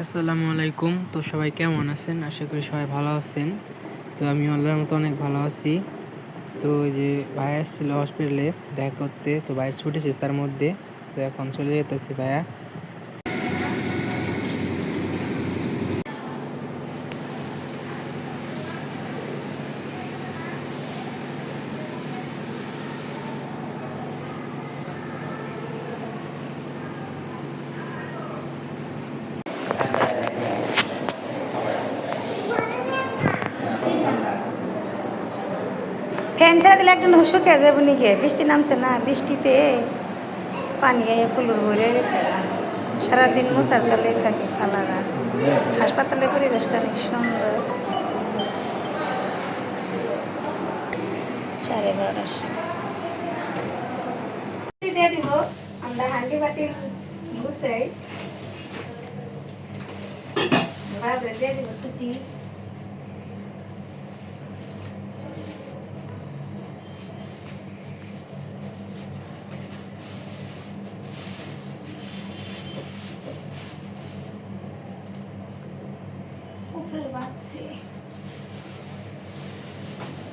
আসসালামু আলাইকুম। তো সবাই কেমন আছেন? আশা করি সবাই ভালো আছেন। তো আমি আল্লাহর মতো অনেক ভালো আছি। তো ওই যে ভাই আসছিল হসপিটালে দেখা করতে, তো ভাইয়ের ছুটি শেষ তার মধ্যে। তো এখন চলে যেতেছি ভাইয়া। ফ্যান ছাড়া দিলে একটা হুসু খেয়ে যাবো নিকে, বৃষ্টি নামছে না, বৃষ্টিতে পানি পুলুর ভরে গেছে। সারাদিন মশার তলে থাকে খালারা। হাসপাতালের পরিবেশটা অনেক সুন্দর। 12:30 দিয়ে দিব। আমরা হান্ডি বাটি গুছাই ভাবে দিয়ে দিব ছুটি। উপরে বাঁচছি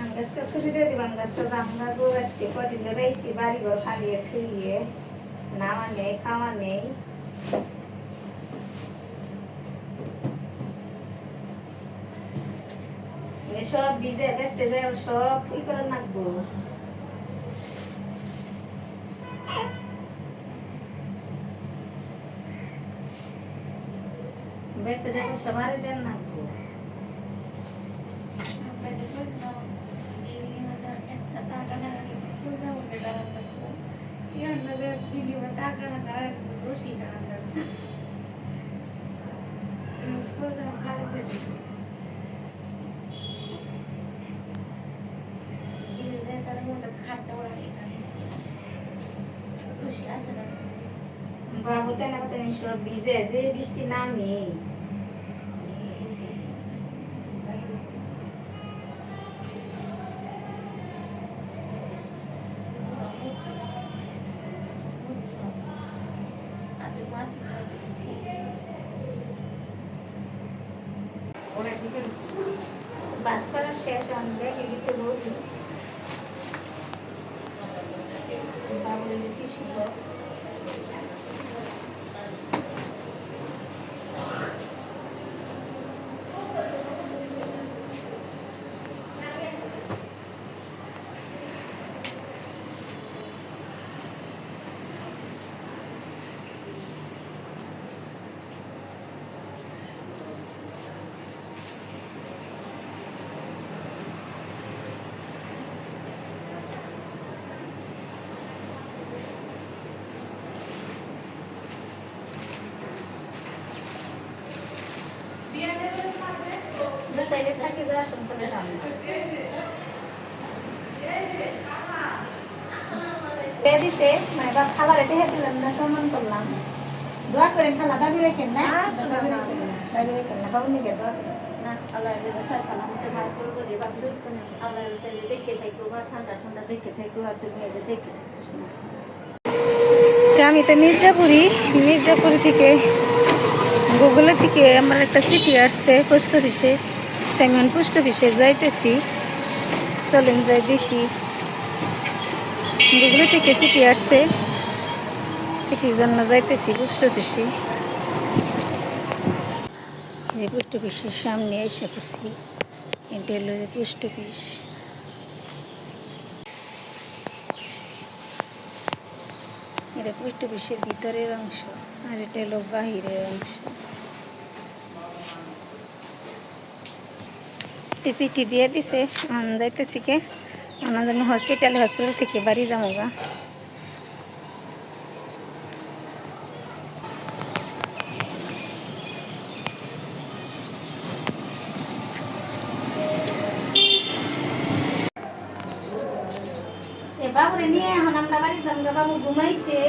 আঙ্গাসকে ছুটি দিয়ে দিব। আঙ্গাসটা আমরা গোড়াতে কদিন রয়েছি, বাড়ি ঘর ফালিয়ে ছুইয়ে, নামা নেই খাওয়া নেই। সব ভিজে বেতে যায়, সব ই করে নাকবো। বেতে যাবো সবারই দেন নাকবো। বাবু তেনা কথা সব ভিজে যে বৃষ্টি নামে। বাস করা শেষ, আমরা এদিকে বলি বাবুর যে টিস্যু বক্স। সাইডে থাকি যা সম্পূর্ণ জানি দিছে মানে বা খাবার এটা হেঁটে দিলাম না, সম্মান করলাম। দোয়া করেন খালা, দাবি রেখেন না, দাবি রেখেন না, বাবু নিকে দোয়া করেন না। আল্লাহ সালামতে ভাই করবো রে বাসু, আল্লাহ দেখে থাকো বা ঠান্ডা ঠান্ডা দেখে থাকো, আর তুমি দেখে আমি তো মির্জাপুরি থেকে গুগলের থেকে আমার একটা চিঠি আসছে পোস্ট অফিসে। আমি পোস্ট অফিসে যাইতেছি, চলেন যাই দেখি। গুগলের থেকে চিঠি আসছে, চিঠির জন্য যাইতেছি পোস্ট অফিসে। যে পোস্ট অফিসের সামনে এসে পড়ছি, এটা হলো পোস্ট অফিস। এটা পোস্ট অফিসের ভিতরের অংশ, আর এটা হলো বাহিরের অংশ। চিঠি দিয়ে দিছে, যাইতেছি কে আমার জন্য হসপিটাল থেকে বাড়ি যাবো গা। বাবুরে নিয়ে এখন আমরা বাড়ি যাবো। বাবু ঘুমাইছে,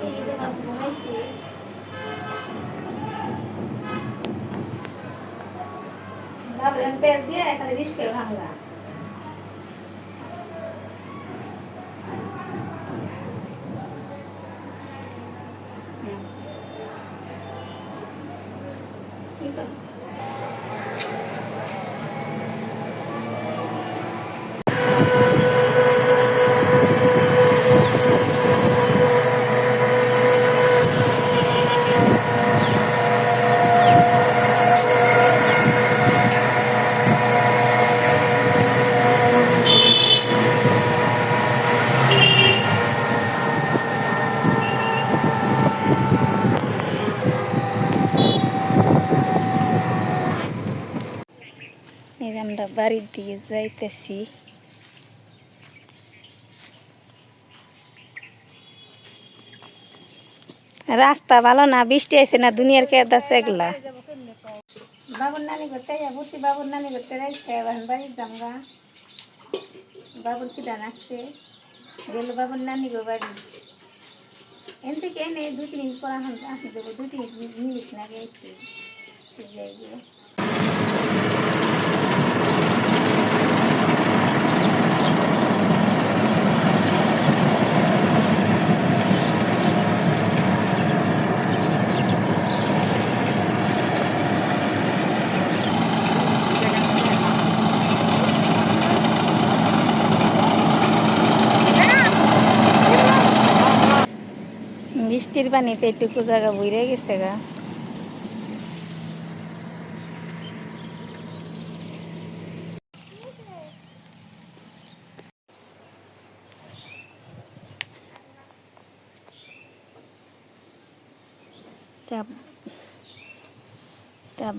এই যে বাবু ঘুমাইছে। বাবুরে পেঁচ দিয়ে এখানে রিস্কের ভাঙা। কি করবো? এই যে আমরা বাড়ির দিকে যাইতেছি। রাস্তা ভালো না, বৃষ্টি আছে না, দুনিয়ার কেদা সেগলা। বাবুর নানি করতে বসি, বাবুর নানি করতে রাখছে, এখন বাড়ির জামগা। বাবুর খিদা নাকছে, গেল বাবুর নানি গো বাড়ি। এন থেকে এনে 2-3 মিনিট পর আসি দেবো, 2-3 মিনিট না গেছি যাই গিয়ে। বৃষ্টির পানিতে একটু জায়গা বইরে গেছে গা।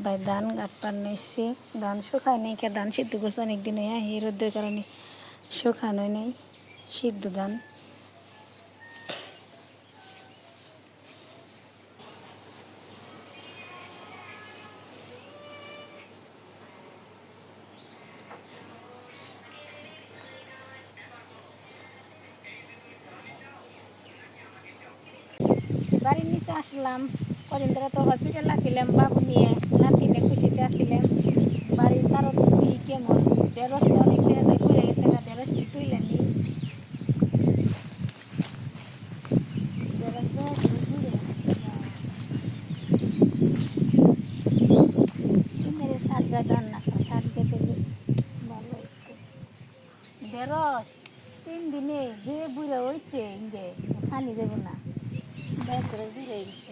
ভাই ধান গাঁটপার নিয়েছি, ধান শুকায় নেই, কে ধান সিদ্ধ করছে অনেকদিন হয়ে, এই রোদের কারণে শুকানো নেই সিদ্ধ ধান। বাড়ির নিচে আসলাম, কদিন ধরে তো হসপিটাল আসছিলাম বাবু নিয়ে, নাতিনে খুশিতে আসছিলাম। বাড়ির কারো কেমন ঢেঁড়সটা অনেক দেখা যায় ঘুরে গেছে না, ঢেঁড়সটি তুইলে নি শাক গাছ রান্না করা, শাক খেতে ভালো। ঢেঁড়স 3 দিনে যে বুড়া হয়েছে ইন্দে খালি যাব না, করে বুড়ে গেছে।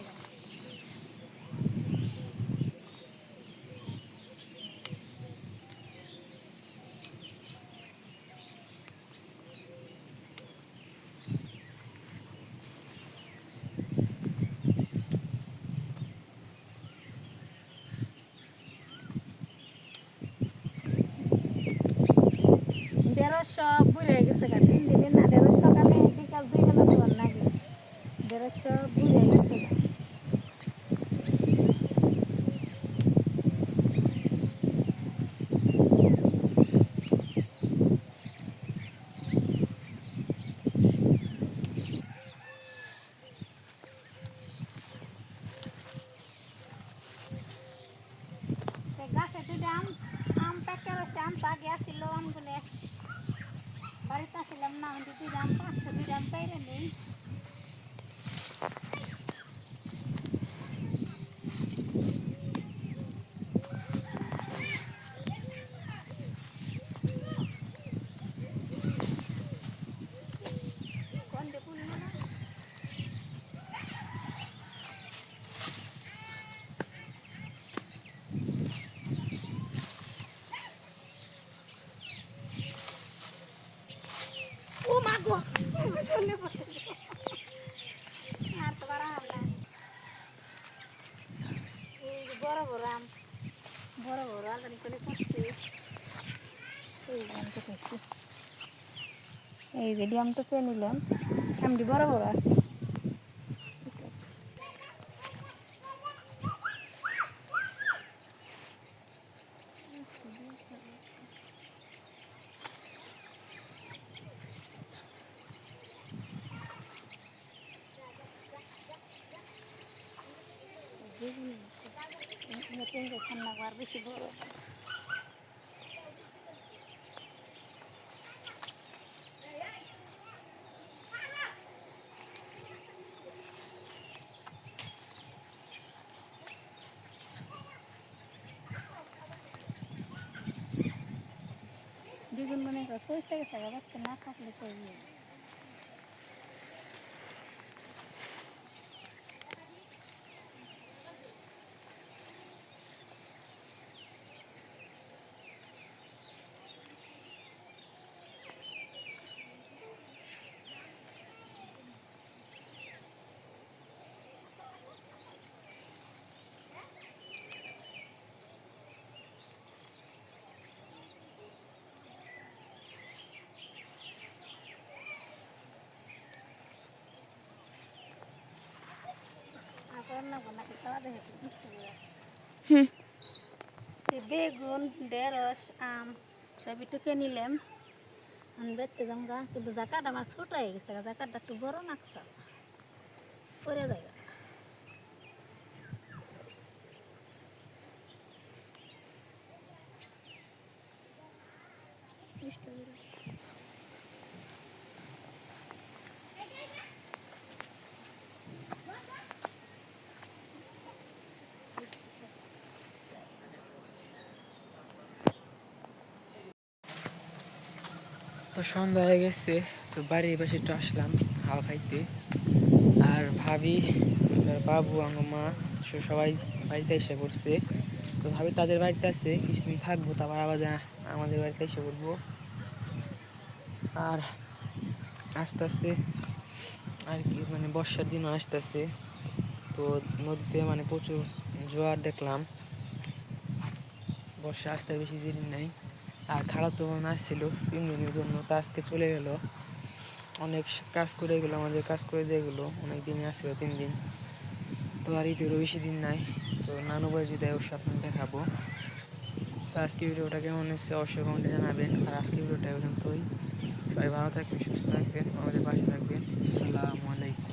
ঢেঁড়স সব বুড়ে গেছে, 3 দিনে না, ঢেঁড়স সকালে বিকাল 2 বেলা দেওয়ার লাগে, ঢেঁড়স সব বুড়ে গেছে। গাছে 2টা আম পেকে রয়েছে, আম পাকে আসছিল, আমগুলো বাড়িতে আসছিলাম না, 2টা আম পাকছে, 2টা আম পেরে নেই। ও মা গো, চলে পড়ে আর তো বাড়া না। এই যে বড় বড় আম, বড় বড় আলাদা করে করছি, এই আমটা খাইছি, এই যে আমটা পেয়ে নিলাম, আমটি বড় বড় আছে। আর বেশি বড় পয়সা গেছে বাচ্চা না থাকলে কই রান্না বান্না কি খাওয়া দেখে হুম বেগুন ঢেঁড়স আম সবই টুকে নিলাম বেচতে যামগা কিন্তু জাকাটা আমার ছোট হয়ে গেছে জাকাটা একটু বড় নাকছে পরে যায় তো সন্ধ্যা হয়ে গেছে, তো বাড়ির পাশে একটু আসলাম হাওয়া খাইতে। আর ভাবি, তার বাবু, আমার মা সবাই বাড়িতে এসে পড়ছে। তো ভাবি তাদের বাড়িতে আছে, কিছুদিন থাকবো, তারপর আবার আমাদের বাড়িতে এসে পড়বো। আর আস্তে আস্তে আর কি মানে বর্ষার দিনও আসতেছে, তো নদীতে মানে প্রচুর জোয়ার দেখলাম। বর্ষা আসতে বেশি দেরি নেই। আর খারাপ তো মনে আসছিল 3 দিনের জন্য, তা আজকে চলে গেল। অনেক কাজ করে গেলো, আমাদের কাজ করে দিয়ে গেলো, অনেক দিনই আসলো 3 দিন। তো আর ঈদেরও বেশি দিন নাই, তো নানু বাড়ি যদি অবশ্যই আপনাকে দেখাবো। তো আজকে ভিডিওটা কেমন হচ্ছে অবশ্যই কমেন্টে জানাবেন। আর আজকে ভিডিওটা পর্যন্তই। সবাই ভালো থাকবেন, সুস্থ থাকবেন, আমাদের পাশে থাকবেন। আসসালামু আলাইকুম।